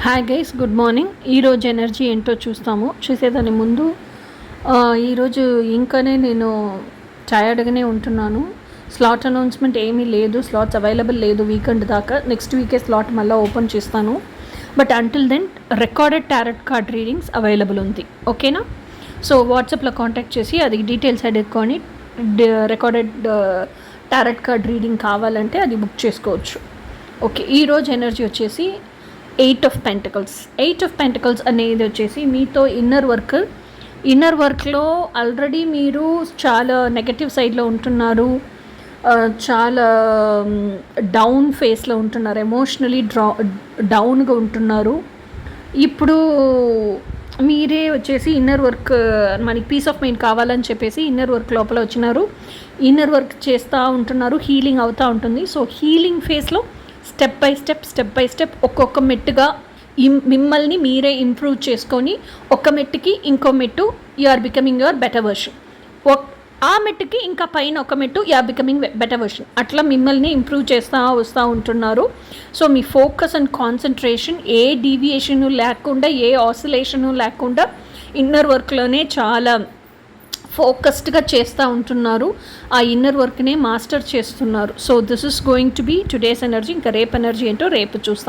Hi guys, good morning. ఈరోజు energy ఏంటో చూసేదాని ముందు ఈరోజు ఇంకానే నేను టయర్డ్గానే ఉంటున్నాను. స్లాట్ అనౌన్స్మెంట్ ఏమీ లేదు, స్లాట్స్ అవైలబుల్ లేదు వీకెండ్ దాకా. నెక్స్ట్ వీకే స్లాట్ మళ్ళీ ఓపెన్ చేస్తాను. But until then recorded tarot card readings available ఉంది, ఓకేనా? సో వాట్సాప్లో కాంటాక్ట్ చేసి అది డీటెయిల్స్ అడుక్కొని రికార్డెడ్ టారెట్ కార్డ్ రీడింగ్ కావాలంటే అది బుక్ చేసుకోవచ్చు. ఓకే, ఈరోజు ఎనర్జీ వచ్చేసి 8 of Pentacles. 8 of Pentacles అనేది వచ్చేసి మీతో ఇన్నర్ వర్క్లో ఆల్రెడీ మీరు చాలా నెగటివ్ సైడ్లో ఉంటున్నారు, చాలా డౌన్ ఫేస్లో ఉంటున్నారు, ఎమోషనలీ డౌన్గా ఉంటున్నారు. ఇప్పుడు మీరే వచ్చేసి ఇన్నర్ వర్క్, మనకి పీస్ ఆఫ్ మైండ్ కావాలని చెప్పేసి ఇన్నర్ వర్క్ లోపల వచ్చినారు. ఇన్నర్ వర్క్ చేస్తూ ఉంటున్నారు, హీలింగ్ అవుతూ ఉంటుంది. సో హీలింగ్ ఫేస్లో స్టెప్ బై స్టెప్ ఒక్కొక్క మెట్టుగా మిమ్మల్ని మీరే ఇంప్రూవ్ చేసుకొని ఒక మెట్టుకి ఇంకో మెట్టు you are becoming your better version. ఆ మెట్టుకి ఇంకా పైన ఒక మెట్టు you are becoming better version. అట్లా మిమ్మల్ని ఇంప్రూవ్ వస్తూ ఉంటున్నారు. సో మీ ఫోకస్ అండ్ కాన్సన్ట్రేషన్ ఏ డీవియేషను లేకుండా, ఏ ఆసిలేషను లేకుండా ఇన్నర్ వర్క్లోనే చాలా ఫోకస్డ్గా చేస్తూ ఉంటున్నారు. ఆ ఇన్నర్ వర్క్నే మాస్టర్ చేస్తున్నారు. So this is going to be today's energy. ఇంకా రేపు ఎనర్జీ ఏంటో రేపు చూస్తాం.